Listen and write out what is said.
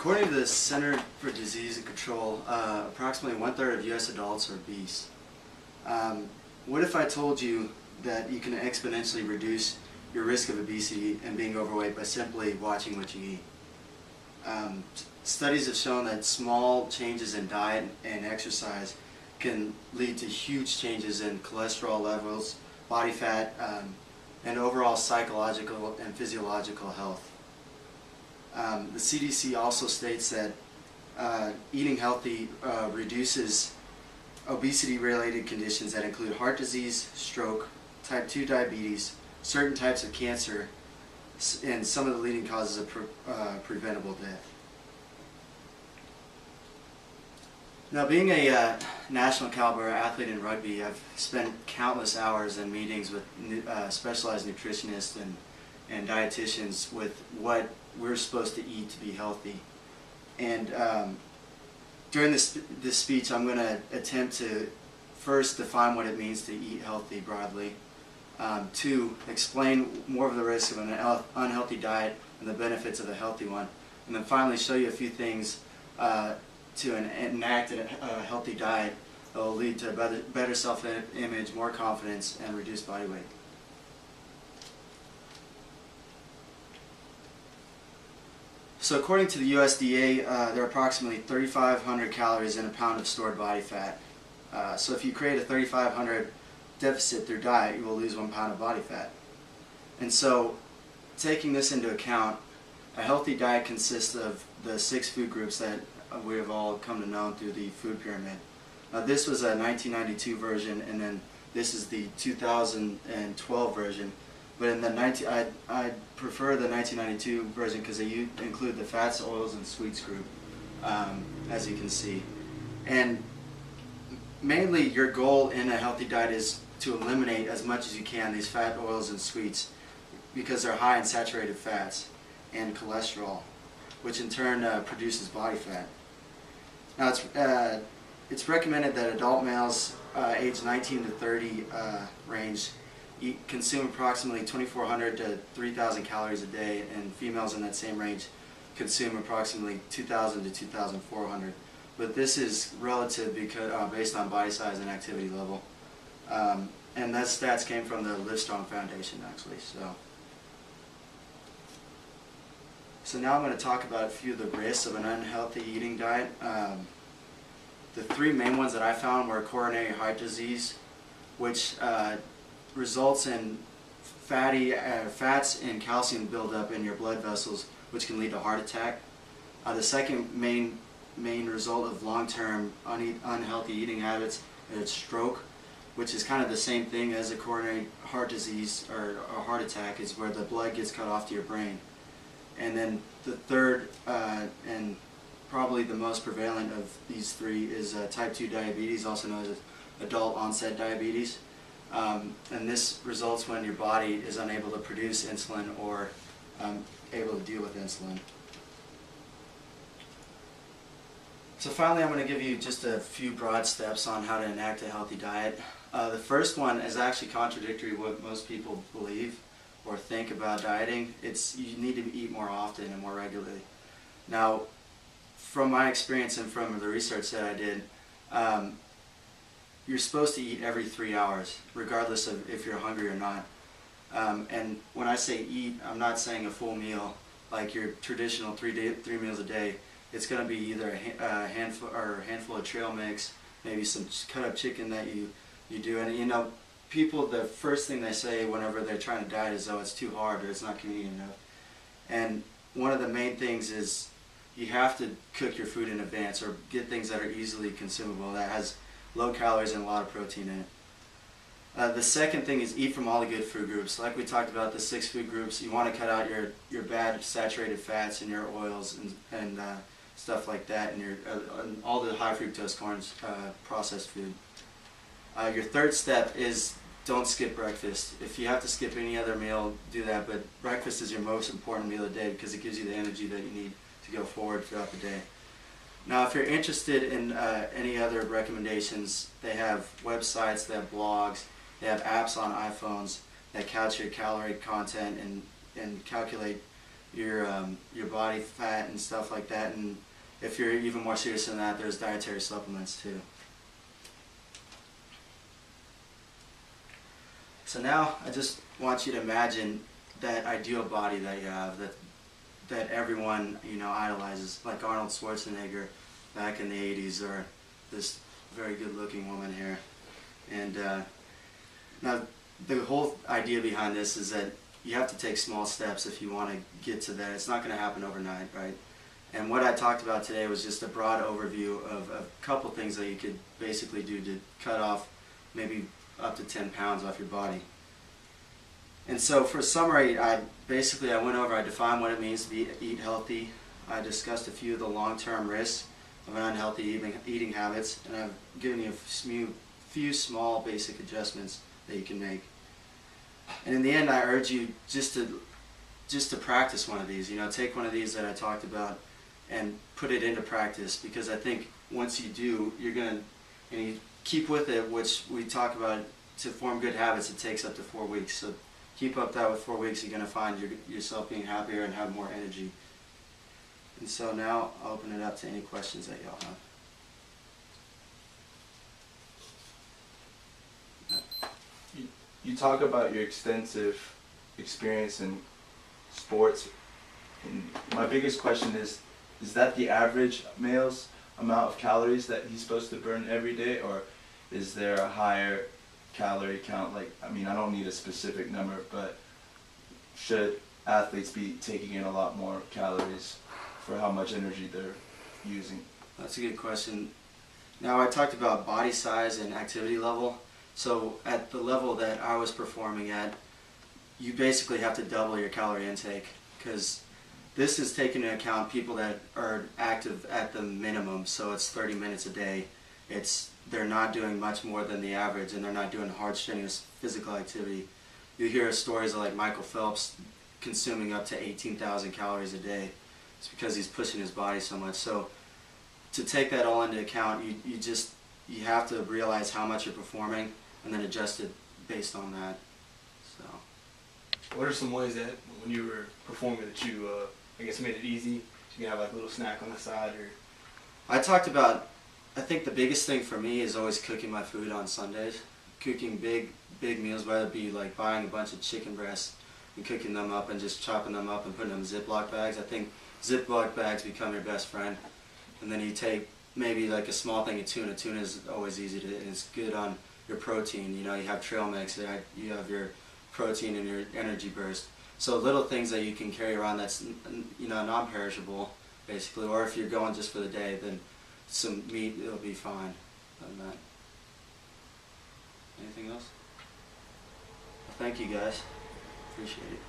According to the Center for Disease and Control, approximately 1/3 of U.S. adults are obese. What if I told you that you can exponentially reduce your risk of obesity and being overweight by simply watching what you eat? Studies have shown that small changes in diet and exercise can lead to huge changes in cholesterol levels, body fat, and overall psychological and physiological health. The CDC also states that eating healthy reduces obesity-related conditions that include heart disease, stroke, type 2 diabetes, certain types of cancer, and some of the leading causes of preventable death. Now, being a national caliber athlete in rugby, I've spent countless hours in meetings with specialized nutritionists and dietitians with what we're supposed to eat to be healthy. And during this speech, I'm going to attempt to first define what it means to eat healthy broadly. Two, explain more of the risks of an unhealthy diet and the benefits of a healthy one. And then finally show you a few things to enact a healthy diet that will lead to better self-image, more confidence, and reduced body weight. So according to the USDA, there are approximately 3,500 calories in a pound of stored body fat. So if you create a 3,500 deficit through diet, you will lose 1 pound of body fat. And so, taking this into account, a healthy diet consists of the 6 food groups that we have all come to know through the food pyramid. This was a 1992 version, and then this is the 2012 version. But in the I prefer the 1992 version because they include the fats, oils, and sweets group, as you can see. And mainly your goal in a healthy diet is to eliminate as much as you can these fat, oils, and sweets because they're high in saturated fats and cholesterol, which in turn produces body fat. Now it's recommended that adult males aged 19 to 30 range consume approximately 2,400 to 3,000 calories a day, and females in that same range consume approximately 2,000 to 2,400. But this is relative because based on body size and activity level. And that stats came from the Livestrong Foundation, actually. So now I'm going to talk about a few of the risks of an unhealthy eating diet. The 3 main ones that I found were coronary heart disease, which results in fats and calcium buildup in your blood vessels, which can lead to heart attack. The second main result of long-term unhealthy eating habits is stroke, which is kind of the same thing as a coronary heart disease or a heart attack, is where the blood gets cut off to your brain. And then the third and probably the most prevalent of these 3 is type 2 diabetes, also known as adult onset diabetes. And this results when your body is unable to produce insulin or able to deal with insulin. So finally, I'm going to give you just a few broad steps on how to enact a healthy diet. The first one is actually contradictory to what most people believe or think about dieting. You need to eat more often and more regularly. Now, from my experience and from the research that I did, you're supposed to eat every 3 hours, regardless of if you're hungry or not. And when I say eat, I'm not saying a full meal, like your traditional 3 meals a day. It's going to be either a handful of trail mix, maybe some cut up chicken that you do. And you know, people, the first thing they say whenever they're trying to diet is, oh, it's too hard or it's not convenient enough. And one of the main things is you have to cook your food in advance or get things that are easily consumable, that has low calories and a lot of protein in it. The second thing is eat from all the good food groups. Like we talked about, the 6 food groups, you want to cut out your bad saturated fats and your oils and stuff like that, and all the high fructose corns, processed food. Your third step is don't skip breakfast. If you have to skip any other meal, do that, but breakfast is your most important meal of the day because it gives you the energy that you need to go forward throughout the day. Now, if you're interested in any other recommendations, they have websites, they have blogs, they have apps on iPhones that count your calorie content and calculate your body fat and stuff like that. And if you're even more serious than that, there's dietary supplements too. So now I just want you to imagine that ideal body that you have, that everyone idolizes, like Arnold Schwarzenegger back in the 80s, or this very good-looking woman here. And now the whole idea behind this is that you have to take small steps if you want to get to that. It's not going to happen overnight, right? And what I talked about today was just a broad overview of a couple things that you could basically do to cut off maybe up to 10 pounds off your body. And so for summary, I went over, I defined what it means to eat healthy. I discussed a few of the long-term risks of unhealthy eating habits, and I've given you a few small basic adjustments that you can make. And in the end, I urge you just to practice one of these. Take one of these that I talked about and put it into practice, because I think once you do, you're going to, and you keep with it, which we talk about, to form good habits, it takes up to 4 weeks. So keep up that with 4 weeks, you're going to find yourself being happier and have more energy. And so now I'll open it up to any questions that y'all have. You talk about your extensive experience in sports. And my biggest question is that the average male's amount of calories that he's supposed to burn every day, or is there a higher calorie count? Like, I mean, I don't need a specific number, but should athletes be taking in a lot more calories for how much energy they're using? That's a good question. Now, I talked about body size and activity level. So at the level that I was performing at, you basically have to double your calorie intake, because this is taking into account people that are active at the minimum. So it's 30 minutes a day. They're not doing much more than the average, and they're not doing hard, strenuous physical activity. You hear stories of like Michael Phelps consuming up to 18,000 calories a day. It's because he's pushing his body so much. So to take that all into account, you have to realize how much you're performing and then adjust it based on that. So, what are some ways that when you were performing that you, I guess, made it easy? You can have like a little snack on the side, or I talked about, I think the biggest thing for me is always cooking my food on Sundays. Cooking big meals, whether it be like buying a bunch of chicken breasts and cooking them up and just chopping them up and putting them in Ziploc bags. I think Ziploc bags become your best friend. And then you take maybe like a small thing of tuna. Tuna is always easy to, and it's good on your protein. You have trail mix, you have your protein and your energy burst. So little things that you can carry around that's non-perishable, basically. Or if you're going just for the day, then some meat, it'll be fine. Other than that. Anything else? Well, thank you guys. Appreciate it.